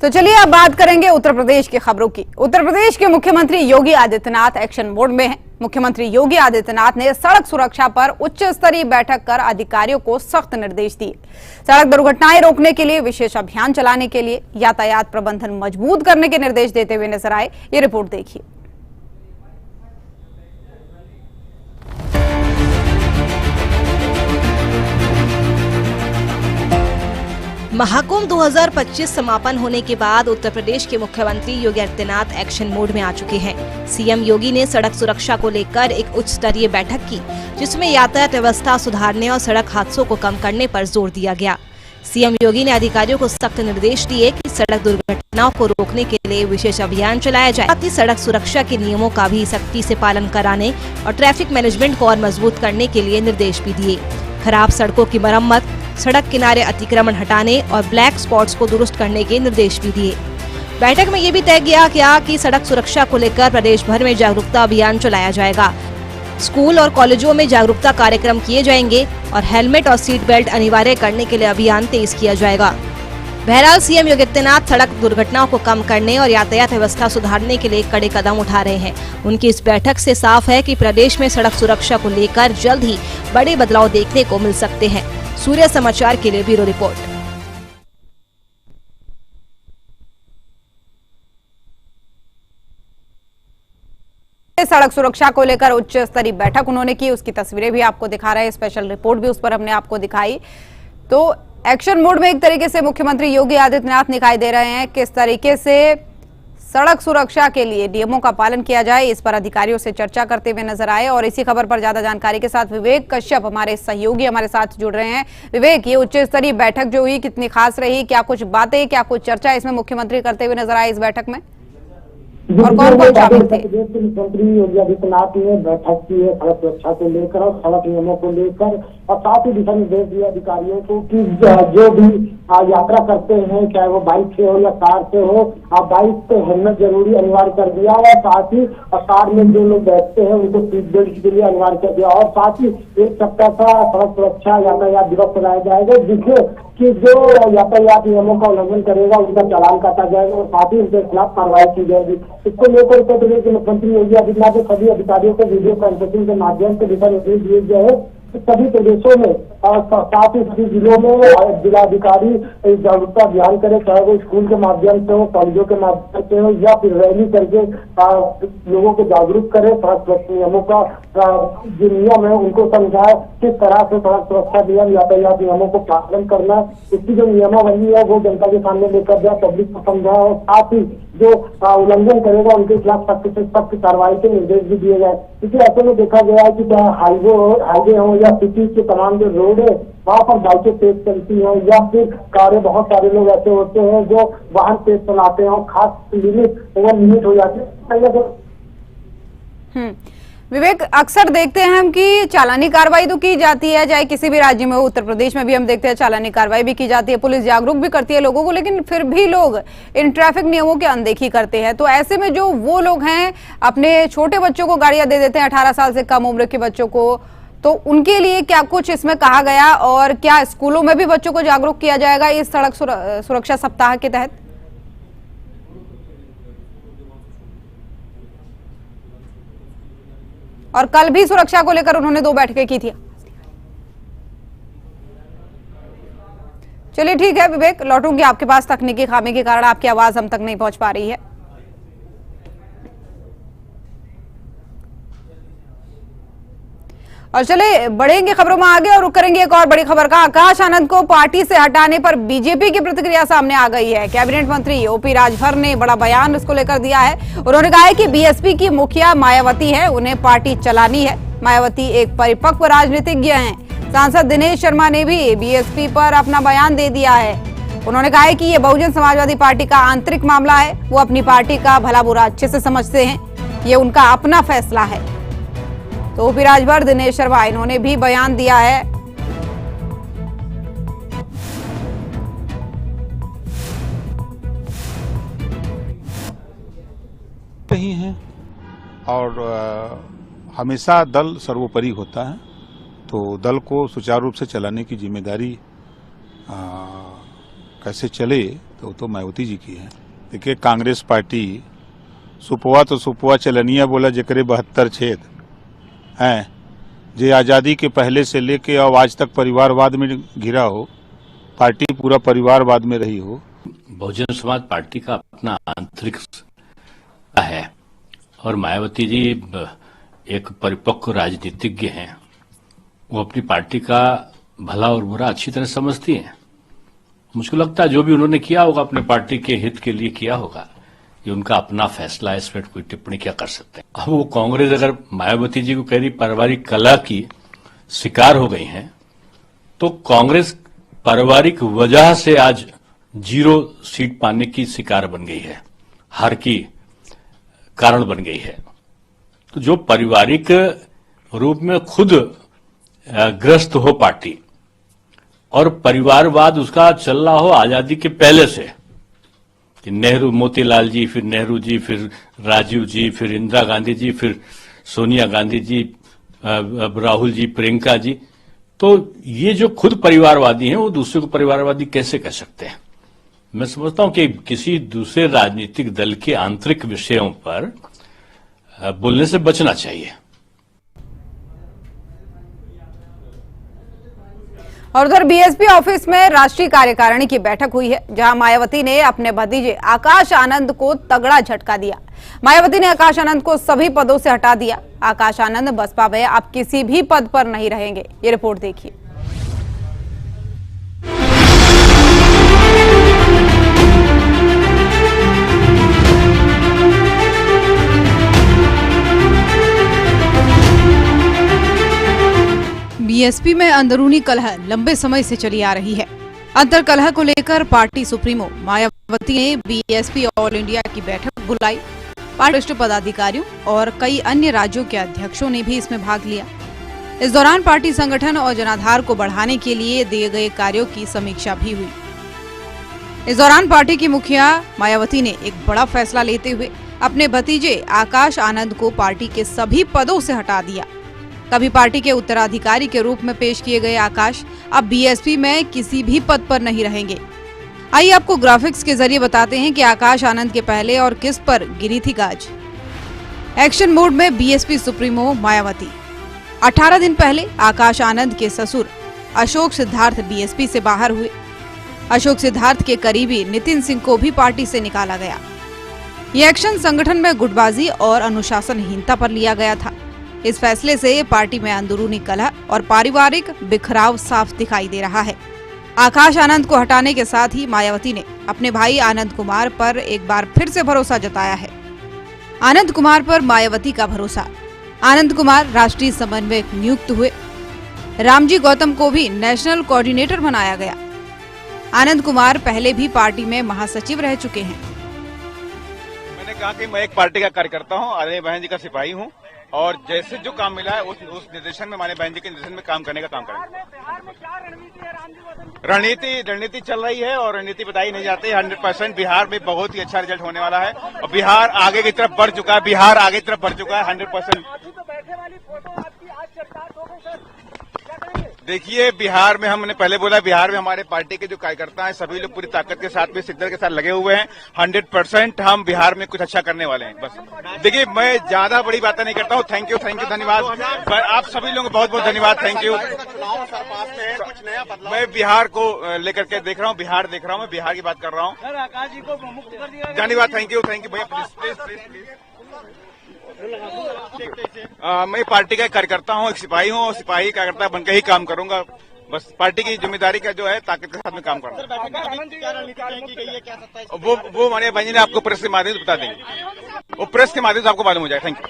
तो चलिए अब बात करेंगे उत्तर प्रदेश की खबरों की। उत्तर प्रदेश के मुख्यमंत्री योगी आदित्यनाथ एक्शन मोड में हैं। मुख्यमंत्री योगी आदित्यनाथ ने सड़क सुरक्षा पर उच्च स्तरीय बैठक कर अधिकारियों को सख्त निर्देश दिए। सड़क दुर्घटनाएं रोकने के लिए विशेष अभियान चलाने के लिए यातायात प्रबंधन मजबूत करने के निर्देश देते हुए नजर आए। ये रिपोर्ट देखिए। महाकुंभ 2025 समापन होने के बाद उत्तर प्रदेश के मुख्यमंत्री योगी आदित्यनाथ एक्शन मोड में आ चुके हैं। सीएम योगी ने सड़क सुरक्षा को लेकर एक उच्च स्तरीय बैठक की, जिसमें यातायात व्यवस्था सुधारने और सड़क हादसों को कम करने पर जोर दिया गया। सीएम योगी ने अधिकारियों को सख्त निर्देश दिए कि सड़क दुर्घटनाओं को रोकने के लिए विशेष अभियान चलाया जाए, साथ ही सड़क सुरक्षा के नियमों का भी सख्ती से पालन कराने और ट्रैफिक मैनेजमेंट को और मजबूत करने के लिए निर्देश भी दिए। खराब सड़कों की मरम्मत, सड़क किनारे अतिक्रमण हटाने और ब्लैक स्पॉट्स को दुरुस्त करने के निर्देश भी दिए। बैठक में ये भी तय किया गया कि सड़क सुरक्षा को लेकर प्रदेश भर में जागरूकता अभियान चलाया जाएगा। स्कूल और कॉलेजों में जागरूकता कार्यक्रम किए जाएंगे और हेलमेट और सीट बेल्ट अनिवार्य करने के लिए अभियान तेज किया जाएगा। बहरहाल सीएम योगी आदित्यनाथ सड़क दुर्घटनाओं को कम करने और यातायात व्यवस्था सुधारने के लिए कड़े कदम उठा रहे हैं। उनकी इस बैठक से साफ है कि प्रदेश में सड़क सुरक्षा को लेकर जल्द ही बड़े बदलाव देखने को मिल सकते हैं। सूर्य समाचार के लिए ब्यूरो रिपोर्ट। सड़क सुरक्षा को लेकर उच्च स्तरीय बैठक उन्होंने की, उसकी तस्वीरें भी आपको दिखा रहे हैं, स्पेशल रिपोर्ट भी उस पर हमने आपको दिखाई। तो एक्शन मोड में एक तरीके से मुख्यमंत्री योगी आदित्यनाथ दिखाई दे रहे हैं। किस तरीके से सड़क सुरक्षा के लिए नियमों का पालन किया जाए, इस पर अधिकारियों से चर्चा करते हुए नजर आए। और इसी खबर पर ज्यादा जानकारी के साथ विवेक कश्यप हमारे सहयोगी हमारे साथ जुड़ रहे हैं। विवेक, ये उच्च स्तरीय बैठक जो हुई कितनी खास रही, क्या कुछ बातें, क्या कुछ चर्चा इसमें मुख्यमंत्री करते हुए नजर आए इस बैठक में, और कौन कौन शामिल थे? प्रदेश के मुख्यमंत्री योगी आदित्यनाथ ने बैठक की है सड़क सुरक्षा को लेकर और सड़क नियमों को लेकर, और साथ ही दिशा निर्देश दिए अधिकारियों को कि जो भी यात्रा करते हैं, चाहे वो बाइक से हो या कार से हो, बाइक पे हेलमेट जरूरी अनिवार्य कर दिया, और साथ ही कार में जो लोग बैठते हैं उनको सीट बेल्ट के लिए अनिवार्य कर दिया। और साथ ही एक सप्ताह का सड़क सुरक्षा यातायात दिवस मनाया जाएगा, जिसमें कि जो यातायात नियमों का उल्लंघन करेगा उनका चालान काटा जाएगा और साथ ही उनके खिलाफ कार्रवाई की जाएगी। इसको लेकर उत्तर प्रदेश के मुख्यमंत्री योगी आदित्यनाथ ने सभी अधिकारियों को वीडियो कॉन्फ्रेंसिंग के माध्यम से दिशा निर्देश दिए गए हैं। सभी प्रदेशों में और साथ ही सभी जिलों में जिलाधिकारी जागरूकता अभियान करें, चाहे वो स्कूल के माध्यम से हो, कॉलेजों के माध्यम से हो, या फिर रैली करके लोगों को जागरूक करें। सड़क सुरक्षा नियमों का जो नियम है उनको समझाए, किस तरह से सड़क सुरक्षा नियम यातायात नियमों को पालन करना, इसकी जो नियमावली है वो जनता के सामने लेकर जाए, पब्लिक को समझाए, और साथ ही जो उल्लंघन करेगा उनके खिलाफ सख्त से सख्त कार्रवाई के निर्देश भी दिए गए। क्योंकि ऐसे में देखा गया है कि चाहे हाईवे हो या सिटी के तमाम जो रोड है वहाँ पर बाइकें तेज चलती हैं या फिर कारें, बहुत सारे लोग ऐसे होते हैं जो वाहन तेज चलाते हैं और खास ओवर लिमिट हो जाती है। विवेक, अक्सर देखते हैं हम कि चालानी कार्रवाई तो की जाती है, चाहे किसी भी राज्य में हो, उत्तर प्रदेश में भी हम देखते हैं चालानी कार्रवाई भी की जाती है, पुलिस जागरूक भी करती है लोगों को, लेकिन फिर भी लोग इन ट्रैफिक नियमों की अनदेखी करते हैं। तो ऐसे में जो वो लोग हैं अपने छोटे बच्चों को गाड़ियां दे देते हैं, 18 साल से कम उम्र के बच्चों को, तो उनके लिए क्या कुछ इसमें कहा गया, और क्या स्कूलों में भी बच्चों को जागरूक किया जाएगा इस सड़क सुरक्षा सप्ताह के तहत? और कल भी सुरक्षा को लेकर उन्होंने 2 बैठकें की थी। चलिए ठीक है विवेक, लौटूंगी आपके पास, तकनीकी खामी के कारण आपकी आवाज हम तक नहीं पहुंच पा रही है। और चले बढ़ेंगे खबरों में आगे और रुक करेंगे एक और बड़ी खबर का। आकाश आनंद को पार्टी से हटाने पर बीजेपी की प्रतिक्रिया सामने आ गई है। कैबिनेट मंत्री ओपी राजभर ने बड़ा बयान इसको लेकर दिया है। उन्होंने कहा है कि बीएसपी की मुखिया मायावती है, उन्हें पार्टी चलानी है। मायावती एक परिपक्व राजनीतिज्ञ हैं। सांसद दिनेश शर्मा ने भी बीएसपी पर अपना बयान दे दिया है। उन्होंने कहा है कि ये बहुजन समाजवादी पार्टी का आंतरिक मामला है, वो अपनी पार्टी का भला बुरा अच्छे से समझते हैं, ये उनका अपना फैसला है। तो ओपी राजभर, दिनेश शर्मा, इन्होंने भी बयान दिया है। नहीं है और हमेशा दल सर्वोपरि होता है, तो दल को सुचारू रूप से चलाने की जिम्मेदारी कैसे चले तो वो मायावती जी की है। देखिए, कांग्रेस पार्टी सुपवा तो सुपवा चलनिया बोला जेकरे 72 छेद हैं, जे आज़ादी के पहले से लेके अब आज तक परिवारवाद में घिरा हो, पार्टी पूरा परिवारवाद में रही हो। बहुजन समाज पार्टी का अपना आंतरिक है और मायावती जी एक परिपक्व राजनीतिज्ञ हैं। वो अपनी पार्टी का भला और बुरा अच्छी तरह समझती हैं। मुझको लगता है जो भी उन्होंने किया होगा अपने पार्टी के हित के लिए किया होगा, ये उनका अपना फैसला है, इस पर कोई टिप्पणी क्या कर सकते हैं। अब वो कांग्रेस अगर मायावती जी को कह रही पारिवारिक कलह की शिकार हो गई हैं, तो कांग्रेस पारिवारिक वजह से आज 0 सीट पाने की शिकार बन गई है, हार की कारण बन गई है। तो जो पारिवारिक रूप में खुद ग्रस्त हो पार्टी और परिवारवाद उसका चल रहा हो आजादी के पहले से, कि नेहरू, मोतीलाल जी, फिर नेहरू जी, फिर राजीव जी, फिर इंदिरा गांधी जी, फिर सोनिया गांधी जी, राहुल जी, प्रियंका जी, तो ये जो खुद परिवारवादी हैं वो दूसरे को परिवारवादी कैसे कह सकते हैं। मैं समझता हूं कि किसी दूसरे राजनीतिक दल के आंतरिक विषयों पर बोलने से बचना चाहिए। और उधर बीएसपी ऑफिस में राष्ट्रीय कार्यकारिणी की बैठक हुई है, जहां मायावती ने अपने भतीजे आकाश आनंद को तगड़ा झटका दिया। मायावती ने आकाश आनंद को सभी पदों से हटा दिया। आकाश आनंद बसपा में अब किसी भी पद पर नहीं रहेंगे। ये रिपोर्ट देखिए। बीएसपी में अंदरूनी कलह लंबे समय से चली आ रही है। अंतर कलह को लेकर पार्टी सुप्रीमो मायावती ने बीएसपी ऑल इंडिया की बैठक बुलाई। पार्टी वरिष्ठ पदाधिकारियों और कई अन्य राज्यों के अध्यक्षों ने भी इसमें भाग लिया। इस दौरान पार्टी संगठन और जनाधार को बढ़ाने के लिए दिए गए कार्यों की समीक्षा भी हुई। इस दौरान पार्टी की मुखिया मायावती ने एक बड़ा फैसला लेते हुए अपने भतीजे आकाश आनंद को पार्टी के सभी पदों से हटा दिया। कभी पार्टी के उत्तराधिकारी के रूप में पेश किए गए आकाश अब बीएसपी में किसी भी पद पर नहीं रहेंगे। आइए आपको ग्राफिक्स के जरिए बताते हैं कि आकाश आनंद के पहले और किस पर गिरी थी गाज। एक्शन मोड में बीएसपी सुप्रीमो मायावती। 18 दिन पहले आकाश आनंद के ससुर अशोक सिद्धार्थ बीएसपी से बाहर हुए। अशोक सिद्धार्थ के करीबी नितिन सिंह को भी पार्टी से निकाला गया। ये एक्शन संगठन में गुटबाजी और अनुशासनहीनता पर लिया गया था। इस फैसले से पार्टी में अंदरूनी कलह और पारिवारिक बिखराव साफ दिखाई दे रहा है। आकाश आनंद को हटाने के साथ ही मायावती ने अपने भाई आनंद कुमार पर एक बार फिर से भरोसा जताया है। आनंद कुमार पर मायावती का भरोसा। आनंद कुमार राष्ट्रीय समन्वयक नियुक्त हुए। रामजी गौतम को भी नेशनल कोऑर्डिनेटर बनाया गया। आनंद कुमार पहले भी पार्टी में महासचिव रह चुके हैं। मैंने कहा कि मैं एक पार्टी का कार्यकर्ता हूं, आदरणीय बहन जी का सिपाही हूं और जैसे जो काम मिला है उस निर्देशन में हमारे बहन जी के निर्देशन में काम करने का काम करेंगे। रणनीति चल रही है और रणनीति बताई नहीं जाती। 100% बिहार में बहुत ही अच्छा रिजल्ट होने वाला है और बिहार आगे की तरफ बढ़ चुका है। 100%। देखिए, बिहार में हमने पहले बोला, बिहार में हमारे पार्टी के जो कार्यकर्ता हैं सभी लोग पूरी ताकत के साथ में सिद्दत के साथ लगे हुए हैं। 100% हम बिहार में कुछ अच्छा करने वाले हैं। बस देखिए, मैं ज्यादा बड़ी बातें नहीं करता हूँ। थैंक यू, धन्यवाद। आप सभी लोगों को बहुत बहुत धन्यवाद, थैंक यू। मैं बिहार को लेकर के देख रहा हूँ, मैं बिहार की बात कर रहा हूँ। धन्यवाद, थैंक यू भैया, प्लीज। मैं पार्टी का कार्यकर्ता हूँ, एक सिपाही हूँ और सिपाही कार्यकर्ता बनकर ही काम करूंगा। बस पार्टी की जिम्मेदारी का जो है ताकत के साथ में काम करना। वो हमारे भाई ने आपको प्रेस के माध्यम से बता देंगे। वो प्रेस के माध्यम से आपको मालूम हो जाए। Thank you.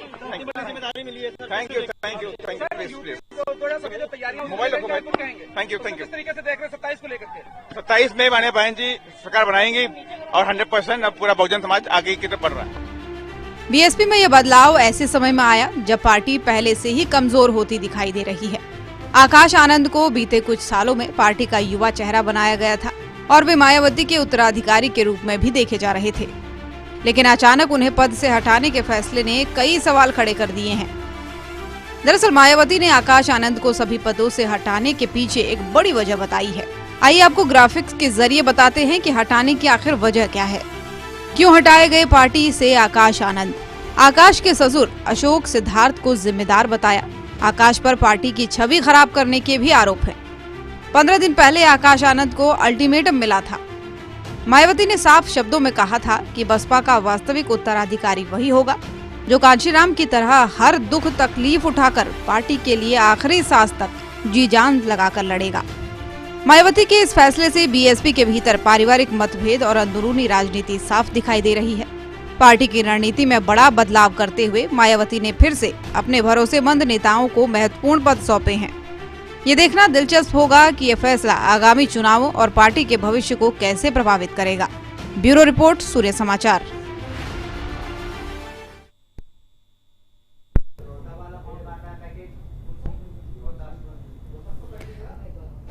मोबाइल रखो। Thank you. 27 में माने बहन जी सरकार बनाएंगी और 100% अब पूरा बहुजन समाज आगे की तरफ बढ़ रहा है। बीएसपी में यह बदलाव ऐसे समय में आया जब पार्टी पहले से ही कमजोर होती दिखाई दे रही है। आकाश आनंद को बीते कुछ सालों में पार्टी का युवा चेहरा बनाया गया था और वे मायावती के उत्तराधिकारी के रूप में भी देखे जा रहे थे, लेकिन अचानक उन्हें पद से हटाने के फैसले ने कई सवाल खड़े कर दिए हैं। दरअसल मायावती ने आकाश आनंद को सभी पदों से हटाने के पीछे एक बड़ी वजह बताई है। आइए आपको ग्राफिक्स के जरिए बताते हैं कि हटाने की आखिर वजह क्या है। क्यों हटाए गए पार्टी से आकाश आनंद? आकाश के ससुर अशोक सिद्धार्थ को जिम्मेदार बताया। आकाश पर पार्टी की छवि खराब करने के भी आरोप हैं। 15 दिन पहले आकाश आनंद को अल्टीमेटम मिला था। मायावती ने साफ शब्दों में कहा था कि बसपा का वास्तविक उत्तराधिकारी वही होगा जो कांशीराम की तरह हर दुख तकलीफ उठाकर पार्टी के लिए आखिरी सांस तक जी जान लगाकर लड़ेगा। मायावती के इस फैसले से बीएसपी के भीतर पारिवारिक मतभेद और अंदरूनी राजनीति साफ दिखाई दे रही है। पार्टी की रणनीति में बड़ा बदलाव करते हुए मायावती ने फिर से अपने भरोसेमंद नेताओं को महत्वपूर्ण पद सौंपे हैं। ये देखना दिलचस्प होगा कि यह फैसला आगामी चुनावों और पार्टी के भविष्य को कैसे प्रभावित करेगा। ब्यूरो रिपोर्ट, सूर्य समाचार।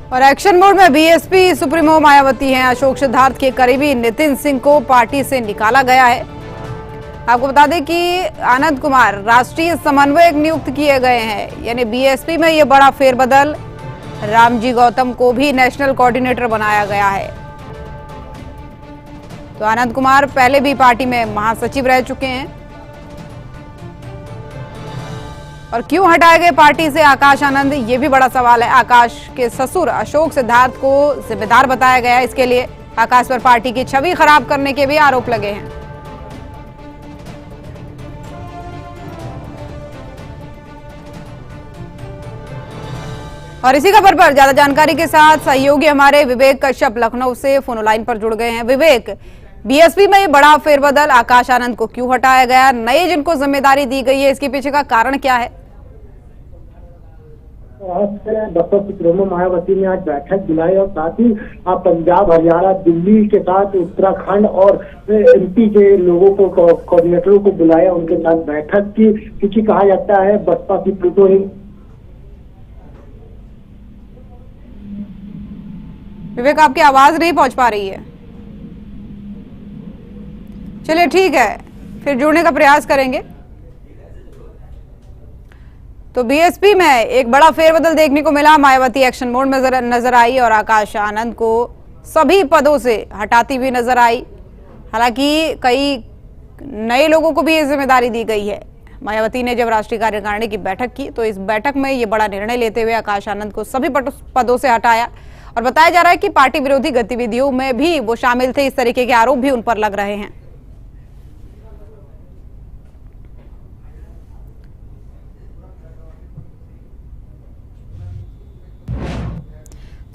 और एक्शन मोड में बीएसपी सुप्रीमो मायावती हैं। अशोक सिद्धार्थ के करीबी नितिन सिंह को पार्टी से निकाला गया है। आपको बता दें कि आनंद कुमार राष्ट्रीय समन्वयक नियुक्त किए गए हैं, यानी बीएसपी में ये बड़ा फेरबदल। रामजी गौतम को भी नेशनल कोऑर्डिनेटर बनाया गया है। तो आनंद कुमार पहले भी पार्टी में महासचिव रह चुके हैं। और क्यों हटाए गए पार्टी से आकाश आनंद, ये भी बड़ा सवाल है। आकाश के ससुर अशोक सिद्धार्थ को जिम्मेदार बताया गया है इसके लिए। आकाश पर पार्टी की छवि खराब करने के भी आरोप लगे हैं। और इसी खबर पर ज्यादा जानकारी के साथ सहयोगी हमारे विवेक कश्यप लखनऊ से फोन लाइन पर जुड़ गए हैं। विवेक, बीएसपी में ये बड़ा फेरबदल, आकाश आनंद को क्यों हटाया गया, नए जिनको जिम्मेदारी दी गई है, इसके पीछे का कारण क्या है? बसपा सुप्रीमो मायावती ने आज बैठक बुलाई और साथ ही पंजाब, हरियाणा, दिल्ली के साथ उत्तराखंड और एमपी के लोगों को, कोऑर्डिनेटरों को बुलाया, उनके साथ बैठक की, क्योंकि कहा जाता है बसपा की प्लूटो ही। विवेक, आपकी आवाज नहीं पहुंच पा रही है। चलिए ठीक है, फिर जुड़ने का प्रयास करेंगे। तो बीएसपी में एक बड़ा फेरबदल देखने को मिला। मायावती एक्शन मोड में नजर आई और आकाश आनंद को सभी पदों से हटाती हुई नजर आई। हालांकि कई नए लोगों को भी ये जिम्मेदारी दी गई है। मायावती ने जब राष्ट्रीय कार्यकारिणी की बैठक की तो इस बैठक में ये बड़ा निर्णय लेते हुए आकाश आनंद को सभी पदों से हटाया और बताया जा रहा है कि पार्टी विरोधी गतिविधियों में भी वो शामिल थे। इस तरीके के आरोप भी उन पर लग रहे हैं।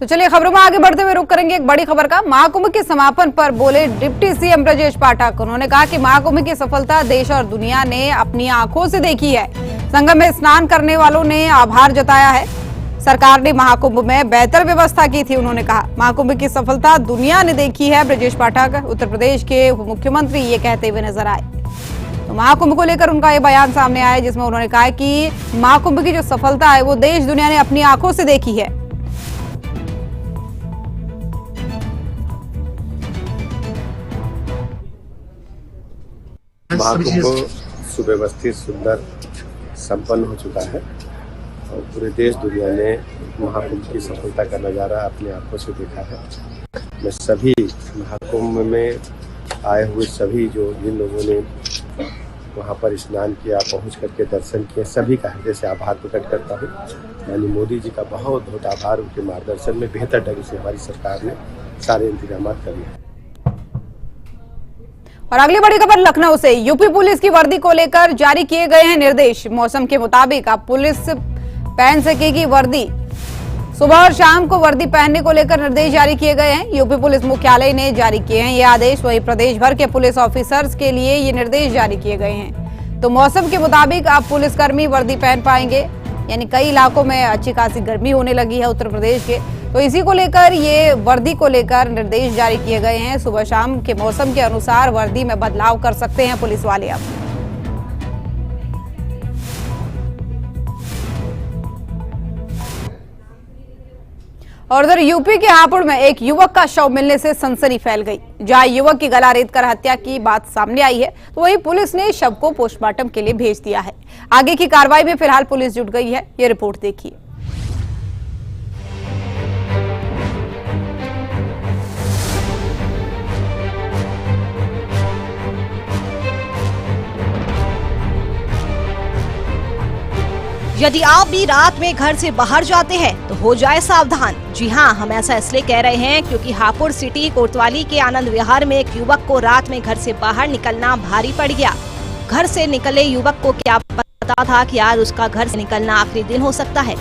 तो चलिए खबरों में आगे बढ़ते हुए रुक करेंगे एक बड़ी खबर का। महाकुंभ के समापन पर बोले डिप्टी सीएम ब्रजेश पाठक। उन्होंने कहा कि महाकुंभ की सफलता देश और दुनिया ने अपनी आंखों से देखी है। संगम में स्नान करने वालों ने आभार जताया है। सरकार ने महाकुंभ में बेहतर व्यवस्था की थी। उन्होंने कहा महाकुंभ की सफलता दुनिया ने देखी है। ब्रजेश पाठक उत्तर प्रदेश के मुख्यमंत्री ये कहते हुए नजर आए। तो महाकुंभ को लेकर उनका ये बयान सामने आया जिसमें उन्होंने कहा कि महाकुंभ की जो सफलता है वो देश दुनिया ने अपनी आंखों से देखी है। महाकुंभ सुव्यवस्थित, सुंदर संपन्न हो चुका है और पूरे देश दुनिया ने महाकुंभ की सफलता का नज़ारा अपनी आंखों से देखा है। मैं सभी महाकुंभ में आए हुए सभी जिन लोगों ने वहां पर स्नान किया, पहुंच करके दर्शन किए, सभी का हृदय से आभार प्रकट करता हूं। माननीय मोदी जी का बहुत बहुत आभार। उनके मार्गदर्शन में बेहतर ढंग से हमारी सरकार ने सारे इंतजाम कर लिए। और अगली बड़ी खबर लखनऊ से। यूपी पुलिस की वर्दी को लेकर जारी किए गए हैं निर्देश। मौसम के मुताबिक अब पुलिस पहन सकेगी वर्दी। सुबह और शाम को वर्दी पहनने को लेकर निर्देश जारी किए गए हैं। यूपी पुलिस मुख्यालय ने जारी किए हैं ये आदेश। वहीं प्रदेश भर के पुलिस ऑफिसर्स के लिए ये निर्देश जारी किए गए हैं। तो मौसम के मुताबिक अब पुलिसकर्मी वर्दी पहन पाएंगे, यानी कई इलाकों में अच्छी खासी गर्मी होने लगी है उत्तर प्रदेश के। तो इसी को लेकर ये वर्दी को लेकर निर्देश जारी किए गए हैं। सुबह शाम के मौसम के अनुसार वर्दी में बदलाव कर सकते हैं पुलिस वाले अब। और उधर यूपी के हापुड़ में एक युवक का शव मिलने से सनसनी फैल गई। जहां युवक की गला रेतकर हत्या की बात सामने आई है तो वहीं पुलिस ने शव को पोस्टमार्टम के लिए भेज दिया है। आगे की कार्रवाई में फिलहाल पुलिस जुट गई है। ये रिपोर्ट देखिए। यदि आप भी रात में घर से बाहर जाते हैं तो हो जाए सावधान। जी हाँ, हम ऐसा इसलिए कह रहे हैं क्योंकि हापुड़ सिटी कोतवाली के आनंद विहार में एक युवक को रात में घर से बाहर निकलना भारी पड़ गया। घर से निकले युवक को क्या पता था कि आज उसका घर से निकलना आखिरी दिन हो सकता है।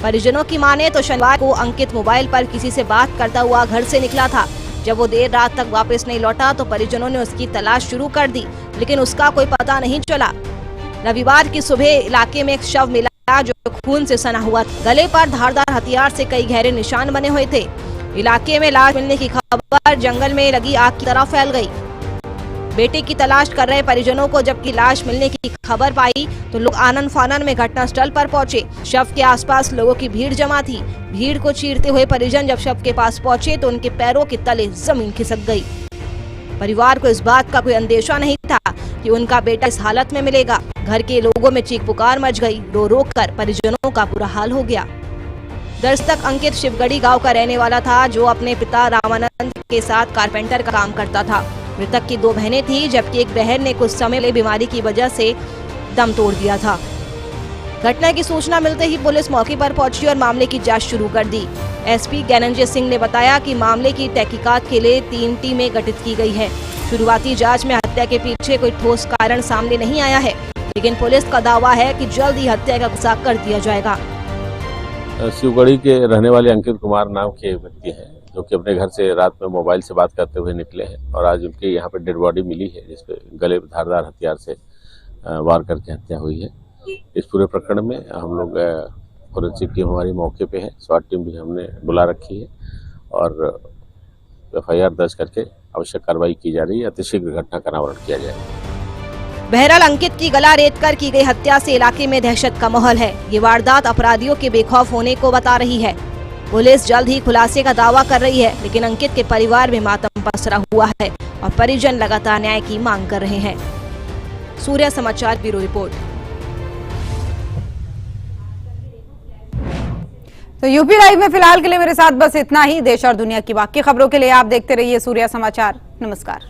परिजनों की माने तो शनिवार को अंकित मोबाइल पर किसी से बात करता हुआ घर से निकला था। जब वो देर रात तक वापस नहीं लौटा तो परिजनों ने उसकी तलाश शुरू कर दी, लेकिन उसका कोई पता नहीं चला। रविवार की सुबह इलाके में एक शव मिला जो खून से सना हुआ था। गले पर धारदार हथियार से कई गहरे निशान बने हुए थे। इलाके में लाश मिलने की खबर जंगल में लगी आग की तरह फैल गई। बेटे की तलाश कर रहे परिजनों को जबकि लाश मिलने की खबर पाई तो लोग आनन फानन में घटनास्थल पर पहुंचे। शव के आसपास लोगों की भीड़ जमा थी। भीड़ को चीरते हुए परिजन जब शव के पास पहुंचे तो उनके पैरों के तले जमीन खिसक गई। परिवार को इस बात का कोई अंदेशा नहीं था कि उनका बेटा इस हालत में मिलेगा। घर के लोगों में चीख पुकार मच गई। रो रो कर परिजनों का बुरा हाल हो गया। दर्शक अंकित शिवगढ़ी गांव का रहने वाला था जो अपने पिता रामानंद के साथ कारपेंटर का काम करता था। मृतक की 2 बहनें थी जबकि एक बहन ने कुछ समय पहले बीमारी की वजह से दम तोड़ दिया था। घटना की सूचना मिलते ही पुलिस मौके पर पहुंची और मामले की जांच शुरू कर दी। एसपी ज्ञानंजय सिंह ने बताया कि मामले की तहकीकात के लिए 3 टीमें गठित की गई है। शुरुआती जांच में हत्या के पीछे कोई ठोस कारण सामने नहीं आया है, लेकिन पुलिस का दावा है कि जल्द ही हत्या का खुलासा कर दिया जाएगा। शिवगढ़ी के रहने वाले अंकित कुमार नाम के व्यक्ति हैं जो कि अपने घर से रात में मोबाइल से बात करते हुए निकले हैं और आज उनके यहाँ पे डेड बॉडी मिली है जिसपे गले में धारदार हथियार से वार करके हत्या हुई है। इस पूरे प्रकरण में हम लोग फोरेंसिक टीम हमारी मौके पे है, स्वाट टीम भी हमने बुला रखी है और FIR दर्ज करके आवश्यक कार्रवाई की जा रही है। अतिशीघ्र घटना का अनावरण किया जाएगा। बहरहाल अंकित की गला रेत कर की गई हत्या से इलाके में दहशत का माहौल है। ये वारदात अपराधियों के बेखौफ होने को बता रही है। पुलिस जल्द ही खुलासे का दावा कर रही है, लेकिन अंकित के परिवार में मातम पसरा हुआ है और परिजन लगातार न्याय की मांग कर रहे हैं। सूर्य समाचार ब्यूरो रिपोर्ट। तो यूपी लाइव में फिलहाल के लिए मेरे साथ बस इतना ही। देश और दुनिया की बाकी खबरों के लिए आप देखते रहिए सूर्य समाचार। नमस्कार।